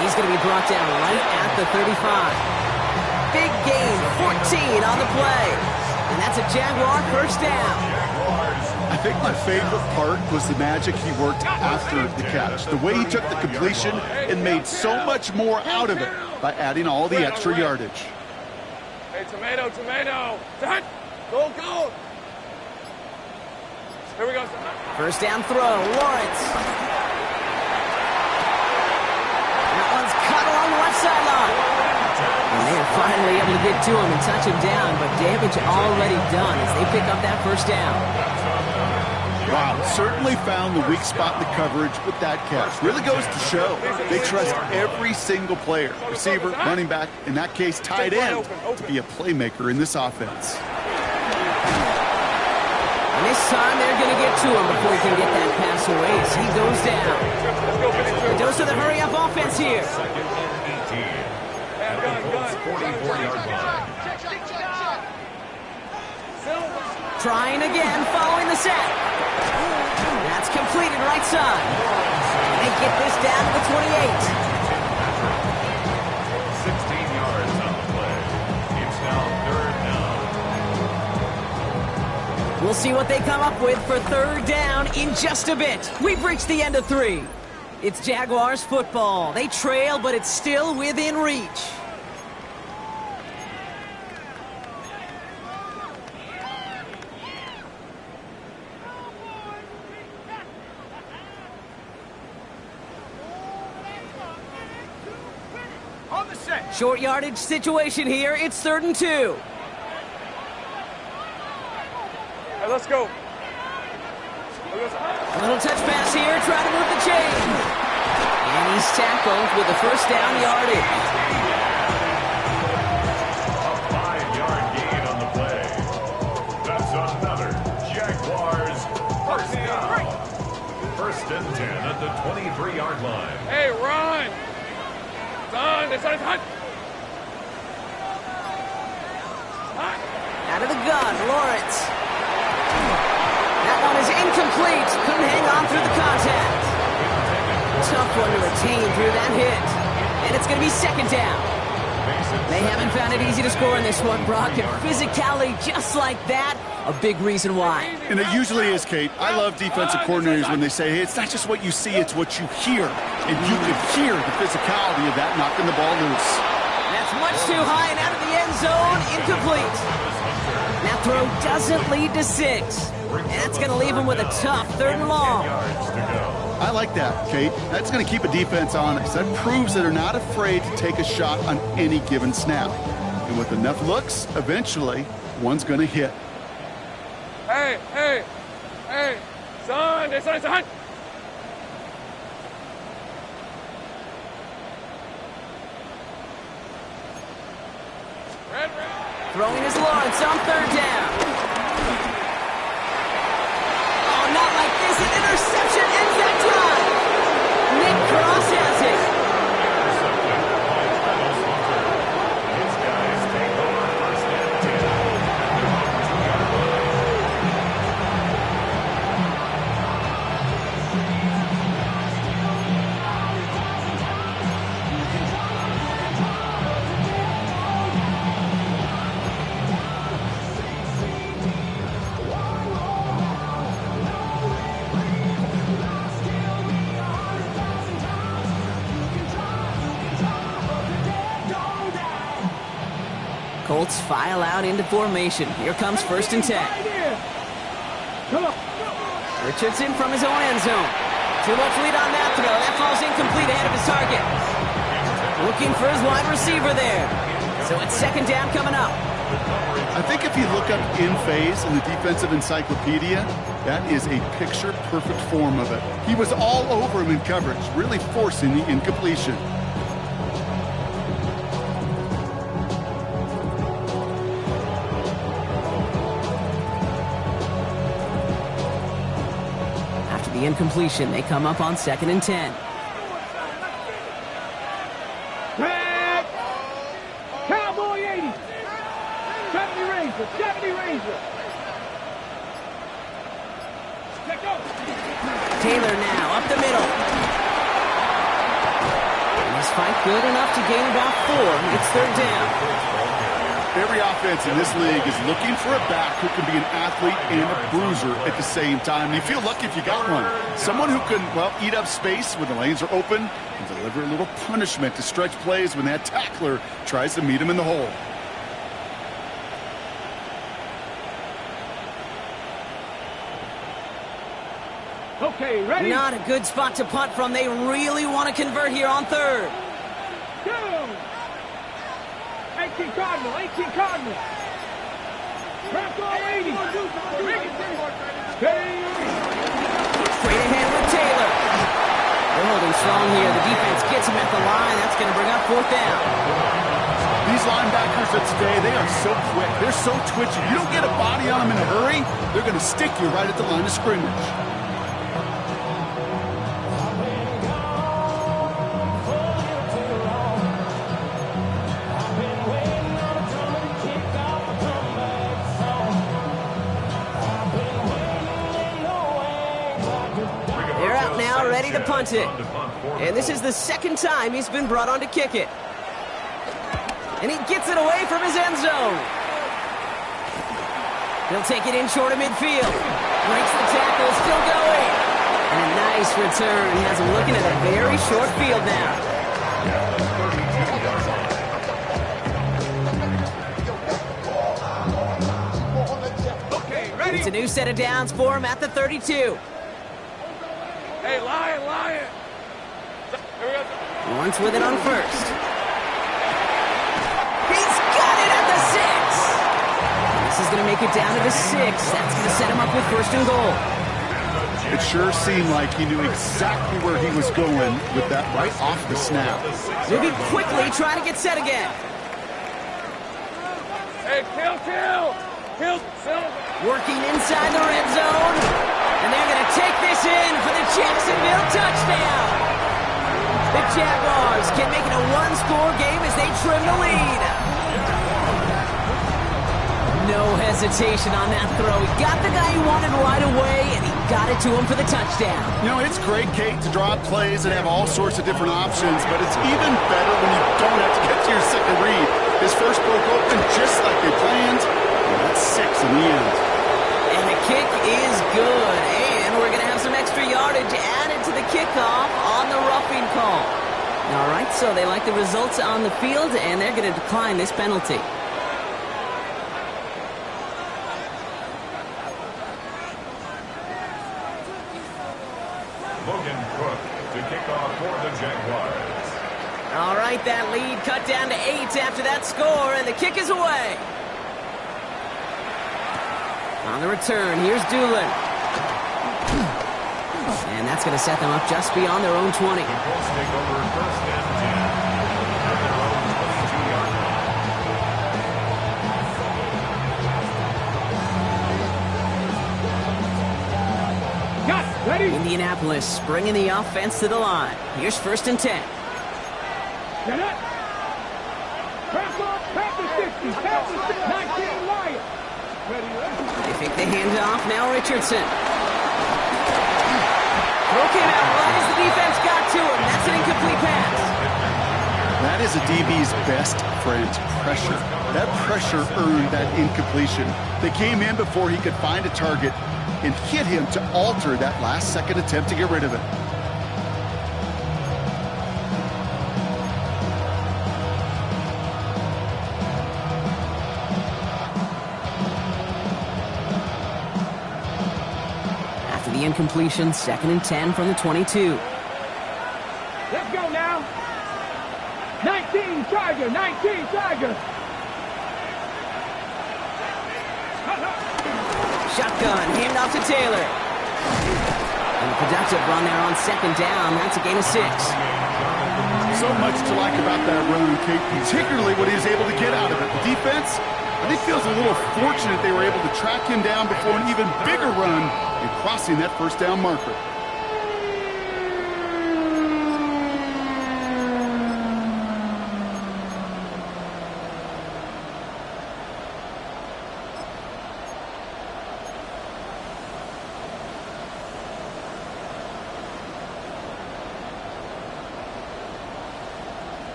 He's going to be brought down right at the 35. Big gain, 14 on the play. And that's a Jaguar 1st down. I think my favorite part was the magic he worked after the catch. The way he took the completion and made so much more out of it by adding all the extra yardage. Hey, tomato. Done. Go. Here we go. 1st down throw, Lawrence. That one's caught along the left sideline. And they are finally able to get to him and touch him down, but damage already done as they pick up that 1st down. Wow, certainly found the weak spot in the coverage with that catch. Really goes to show they trust every single player, receiver, running back, in that case tight end, to be a playmaker in this offense. And this time they're going to get to him before he can get that pass away as he goes down. The dose of the hurry-up offense here. 2nd and 18 at the Colts 44-yard line. Trying again, following the sack. That's completed right side. They get this down to the 28. 16 yards on the play. It's now 3rd down. We'll see what they come up with for 3rd down in just a bit. We've reached the end of 3. It's Jaguars football. They trail, but it's still within reach. Short yardage situation here. It's 3rd and 2. Hey, let's go. A little touch pass here, trying to move the chain. And he's tackled with the 1st down yardage. A 5-yard gain on the play. That's another Jaguars 1st down. 1st and 10 at the 23-yard line. Hey, run. It's on. Out of the gun, Lawrence. That one is incomplete. Couldn't hang on through the contact. Tough one to retain through that hit. And it's going to be 2nd down. They haven't found it easy to score in this one, Brock. And physicality just like that, a big reason why. And it usually is, Kate. I love defensive coordinators when they say, hey, it's not just what you see, it's what you hear. And you can hear the physicality of that knocking the ball loose. That's much Much too high and out of the end zone. Incomplete. That throw doesn't lead to 6. That's going to leave him with a tough 3rd and long. I like that, Kate. That's going to keep a defense honest. That proves that they're not afraid to take a shot on any given snap. And with enough looks, eventually, one's going to hit. Hey, hey, hey, son, son. Throwing is Lawrence on 3rd down. Oh, not like this. An interception ends that drive. Nick Cross has it. His guys take over 1st and 10. Colts file out into formation. Here comes 1st and 10. Richardson from his own end zone. Too much lead on that throw. That falls incomplete ahead of his target. Looking for his wide receiver there. So it's 2nd down coming up. I think if you look up in phase in the defensive encyclopedia, that is a picture-perfect form of it. He was all over him in coverage, really forcing the incompletion. After the incompletion, they come up on 2nd and 10. Back. Cowboy 80. 70 Razor. 70 Razor. Let's go. Taylor now up the middle. And this fight good enough to gain about 4. It's 3rd down. Every offense in this league is looking for a back who can be an athlete and a bruiser at the same time. And you feel lucky if you got one. Someone who can, well, eat up space when the lanes are open and deliver a little punishment to stretch plays when that tackler tries to meet him in the hole. Okay, ready? Not a good spot to punt from. They really want to convert here on 3rd. Go. 18 Cardinal. 18 Cardinal. Press all 80. Straight ahead with Taylor. They're holding strong here. The defense gets him at the line. That's going to bring up 4th down. These linebackers of today, they are so quick. They're so twitchy. You don't get a body on them in a hurry, they're going to stick you right at the line of scrimmage. They're out now, ready to punt it. And this is the 2nd time he's been brought on to kick it. And he gets it away from his end zone. He'll take it in short of midfield. Breaks the tackle, still going. And a nice return. He has him looking at a very short field now. Okay, ready? It's a new set of downs for him at the 32. Hey, Lion. Here we go. Lawrence with it on 1st. He's got it at the 6. This is going to make it down to the 6. That's going to set him up with 1st and goal. It sure seemed like he knew exactly where he was going with that right off the snap. Maybe quickly trying to get set again. Hey, kill. Working inside the red zone. And they're going to take this in for the Jacksonville touchdown. The Jaguars can make it a 1-score game as they trim the lead. No hesitation on that throw. He got the guy he wanted right away, and he got it to him for the touchdown. You know, it's great, Kate, to draw up plays and have all sorts of different options, but it's even better when you don't have to get to your second read. His first broke open just like they planned, and that's 6 in the end. And the kick is good, and we're going to have some extra yardage added to the kickoff on the roughing call. All right, so they like the results on the field, and they're going to decline this penalty. Logan Cook to kick off for the Jaguars. All right, that lead cut down to 8 after that score, and the kick is away. On the return, here's Doolin. And that's going to set them up just beyond their own 20. The Colts take over first and 10 at their own 22-yard line. Got it. Ready? Indianapolis bringing the offense to the line. Here's first and 10. Get up. Press on. Pass the 60. Pass the 19 Lions. Ready? They fake the handoff. Now Richardson. Throw came out right as the defense got to him. That's an incomplete pass. That is a DB's best friend, pressure. That pressure earned that incompletion. They came in before he could find a target and hit him to alter that last-second attempt to get rid of it. After the incompletion, second and 10 from the 22. Let's go now. 19 Tiger. 19 Tiger. Shotgun, handoff to Taylor. And a productive run there on second down. That's a gain of 6. So much to like about that run, Kate, particularly what he was able to get out of it. The defense, I think, feels a little fortunate they were able to track him down before an even bigger run and crossing that first down marker.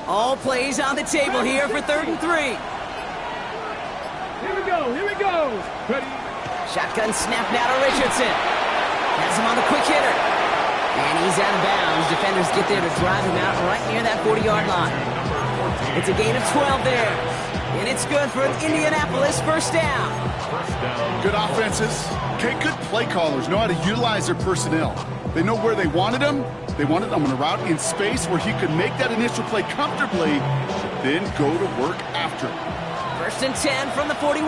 All plays on the table here for third and 3. Here we go. Here we go. Ready? Shotgun snap now to Richardson. Has him on the quick hitter. And he's out of bounds. Defenders get there to drive him out right near that 40-yard line. It's a gain of 12 there. And it's good for an Indianapolis first down. Good offenses. Okay, good play callers know how to utilize their personnel. They know where they wanted him. They wanted him on a route in space where he could make that initial play comfortably, then go to work after. First and 10 from the 41.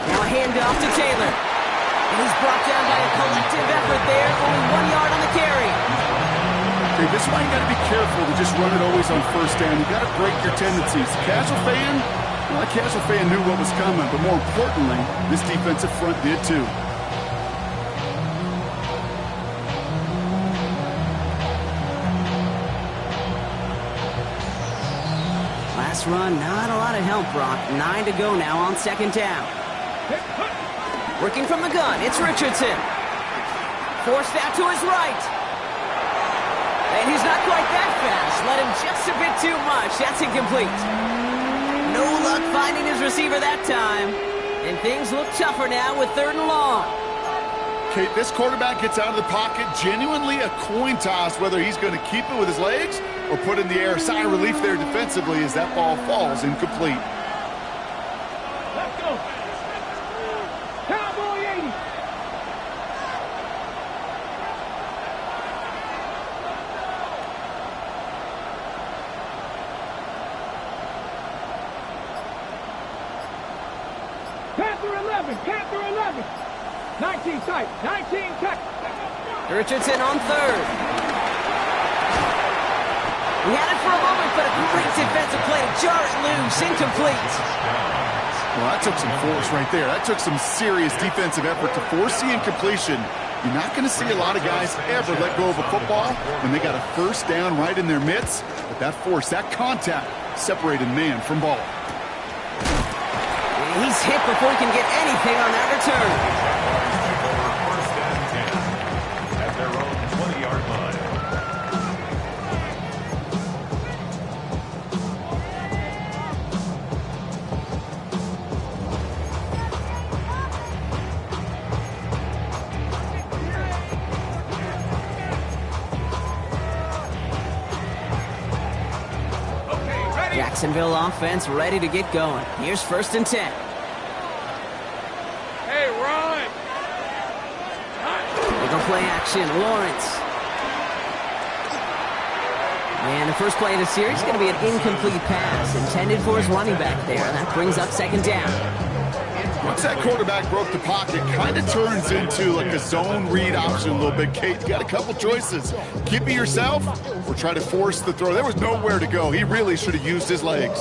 Now a handoff to Taylor. And he's brought down by a collective effort there. Only 1 yard on the carry. Okay, this is why you got to be careful to just run it always on first down. You got to break your tendencies. Casual fan, well, that casual fan knew what was coming, but more importantly, this defensive front did too. Last run, not a lot of help, Brock. 9 to go now on second down. Working from the gun, it's Richardson. Forced out to his right. And he's not quite that fast. Let him just a bit too much. That's incomplete. No luck finding his receiver that time. And things look tougher now with third and long. Kate, this quarterback gets out of the pocket, genuinely a coin toss whether he's going to keep it with his legs or put in the air. Sigh of relief there defensively as that ball falls incomplete. Let's go. Cowboy 80. Panther 11. Panther 11. 19 tight. 19 tight. Richardson on third. He had it for a moment, but a great defensive play to jar it loose. Incomplete. Well, that took some force right there. That took some serious defensive effort to force the incompletion. You're not going to see a lot of guys ever let go of a football when they got a first down right in their midst. But that force, that contact, separated man from ball. And he's hit before he can get anything on that return. First and 10 at their own 20-yard line. Jacksonville offense ready to get going. Here's 1st and 10. Hey, run! Bigger play action, Lawrence. And the first play of the series is going to be an incomplete pass intended for his running back there. And that brings up 2nd down. Once that quarterback broke the pocket, kind of turns into like a zone read option a little bit. Kate, you got a couple choices. Keep it yourself or try to force the throw. There was nowhere to go. He really should have used his legs.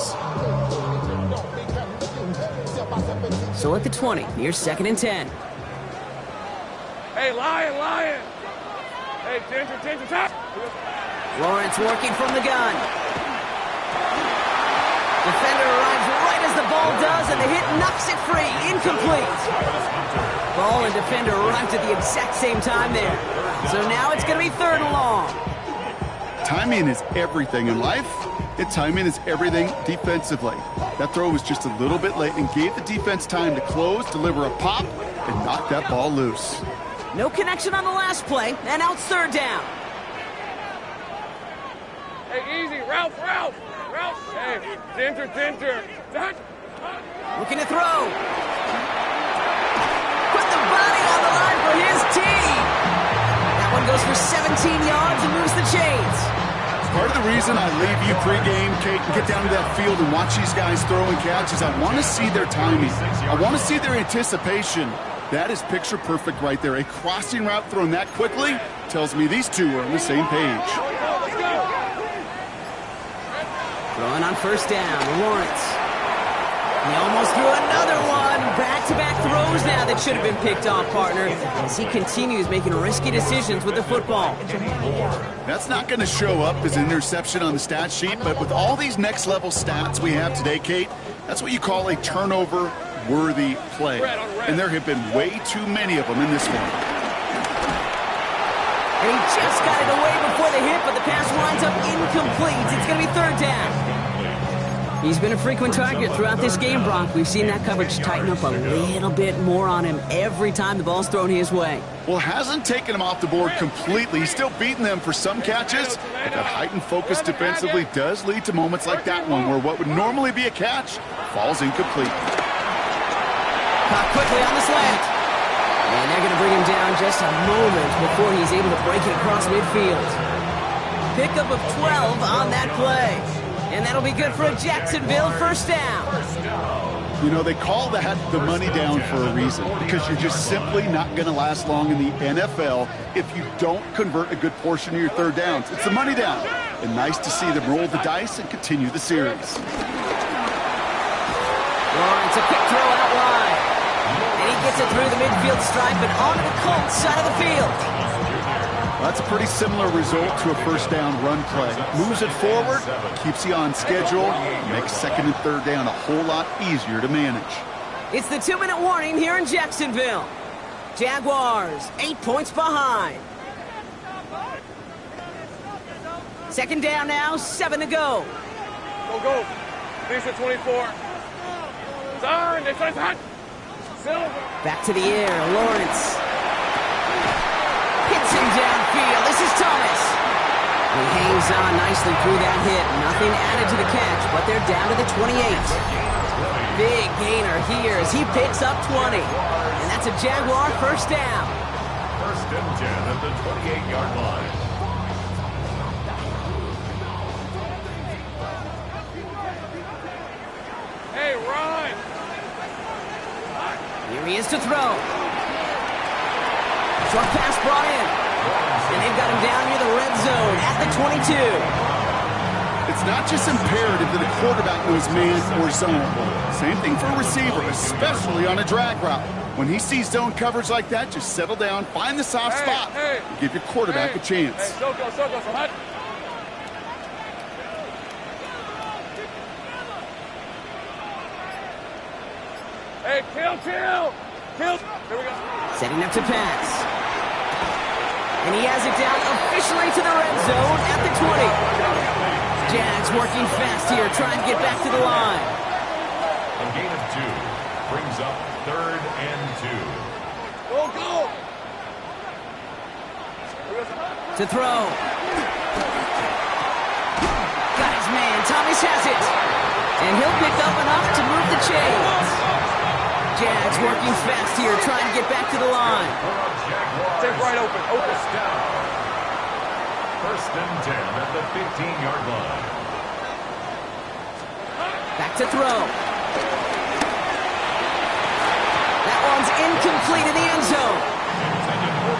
So at the 20, here's 2nd and 10. Hey, Lion! Hey, Ginger, top! Lawrence working from the gun. Defender arrives right as the ball does, and the hit knocks it free. Incomplete. Ball and defender arrived at the exact same time there. So now it's going to be 3rd and long. Timing is everything in life. Timing is everything defensively. That throw was just a little bit late and gave the defense time to close, deliver a pop, and knock that ball loose. No connection on the last play, and now it's 3rd down. Hey, easy, Ralph! Hey, Ginger! Looking to throw. Put the body on the line for his team. That one goes for 17 yards and moves the chains. Part of the reason I leave you pregame, Kate, and get down to that field and watch these guys throw and catch is I want to see their timing. I want to see their anticipation. That is picture perfect right there. A crossing route thrown that quickly tells me these two are on the same page. Throwing on 1st down, Lawrence. He almost threw another one. Back-to-back throws now that should have been picked off, partner, as he continues making risky decisions with the football. That's not going to show up as an interception on the stat sheet, but with all these next-level stats we have today, Kate, that's what you call a turnover-worthy play. And there have been way too many of them in this one. And he just got it away before the hit, but the pass winds up incomplete. It's going to be 3rd down. He's been a frequent target throughout this game, Brock. We've seen that coverage tighten up a little bit more on him every time the ball's thrown his way. Well, hasn't taken him off the board completely. He's still beating them for some catches, but that heightened focus defensively does lead to moments like that one where what would normally be a catch falls incomplete. Caught quickly on the slant. And they're going to bring him down just a moment before he's able to break it across midfield. Pickup of 12 on that play. And that'll be good for a Jacksonville 1st down. You know, they call that the money down for a reason, because you're just simply not going to last long in the NFL if you don't convert a good portion of your 3rd downs. It's the money down. And nice to see them roll the dice and continue the series. Lawrence, a quick throw out wide. And he gets it through the midfield stripe and onto the Colts side of the field. That's a pretty similar result to a 1st down run play. Moves it forward, keeps you on schedule, makes 2nd and 3rd down a whole lot easier to manage. It's the 2-minute warning here in Jacksonville. Jaguars, 8 points behind. 2nd down now, 7 to go. Go. Finish at 24. Turn, they try to hot. Back to the air, Lawrence. Hits him downfield. This is Thomas. He hangs on nicely through that hit. Nothing added to the catch, but they're down to the 28. Big gainer here as he picks up 20. And that's a Jaguar 1st down. 1st and 10 at the 28-yard line. Hey, run! Here he is to throw. Short pass brought in. And they've got him down near the red zone at the 22. It's not just imperative that a quarterback knows man or zone. Same thing for a receiver, especially on a drag route. When he sees zone coverage like that, just settle down, find the soft spot, and give your quarterback a chance. Hey, kill! Here we go. Setting up to pass. And he has it down officially to the red zone at the 20. Jags working fast here, trying to get back to the line. A gain of 2 brings up 3rd and 2. Go! To throw. Got his man. Thomas has it. And he'll pick up enough to move the chains. Jags working fast here, trying to get back to the line. Take right open. First down. First and 10 at the 15-yard line. Back to throw. That one's incomplete in the end zone.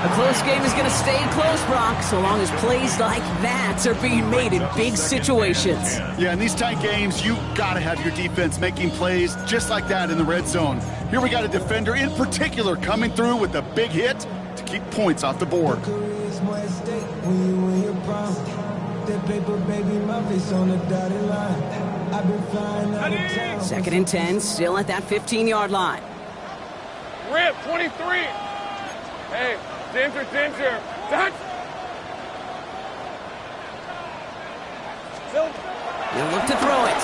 A close game is going to stay close, Brock, so long as plays like that are being made in big situations. Yeah, in these tight games, you got to have your defense making plays just like that in the red zone. Here we got a defender in particular coming through with a big hit to keep points off the board. Second and 10, still at that 15-yard line. Rip, 23. Hey, Ginger. Touch. He'll look to throw it.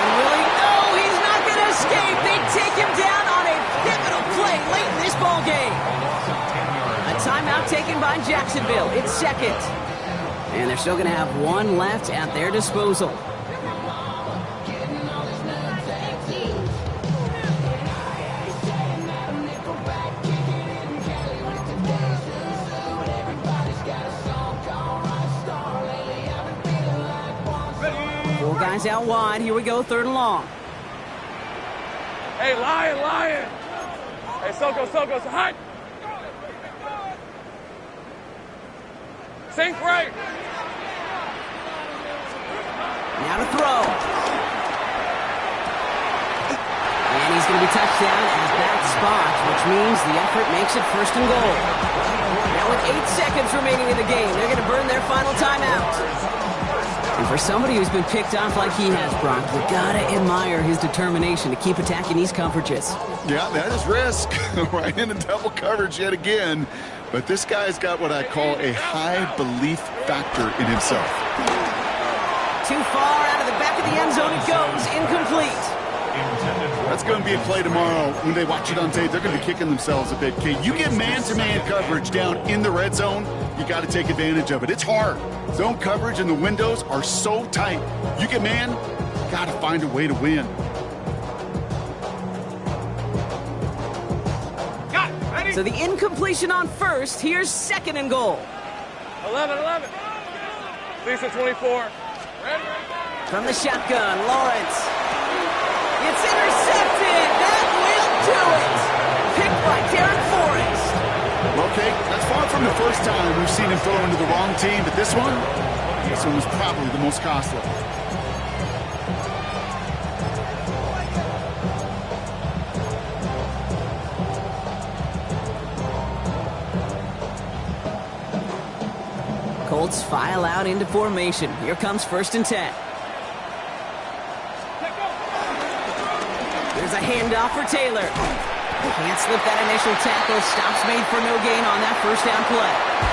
And really, no, he's not going to escape. They take him down on a pivotal play late in this ball game. A timeout taken by Jacksonville. It's second. And they're still going to have one left at their disposal. Four guys out wide. Here we go, third and long. Hey, Lion. Hey, Soko, hide. Sink right. Now to throw. And he's going to be touched down at that spot, which means the effort makes it first and goal. Now with 8 seconds remaining in the game, they're going to burn their final timeout. And for somebody who's been picked off like he has, Brock, you got to admire his determination to keep attacking these coverages. Yeah, that is risk. Right into double coverage yet again. But this guy's got what I call a high belief factor in himself. Too far out of the back of the end zone it goes. Incomplete. That's going to be a play tomorrow. When they watch it on tape, they're going to be kicking themselves a bit. Okay, you get man-to-man coverage down in the red zone, you got to take advantage of it. It's hard. Zone coverage and the windows are so tight. You get man, got to find a way to win. So the incompletion on first. Here's second and goal. 11. Lisa, 24. Ready? From the shotgun, Lawrence. It's intercepted. That will do it. Picked by Derek Forrest. Okay, that's far from the first time we've seen him throw into the wrong team, but this one was probably the most costly. Colts file out into formation. Here comes first and 10. There's a handoff for Taylor. Can't slip that initial tackle. Stops made for no gain on that first down play.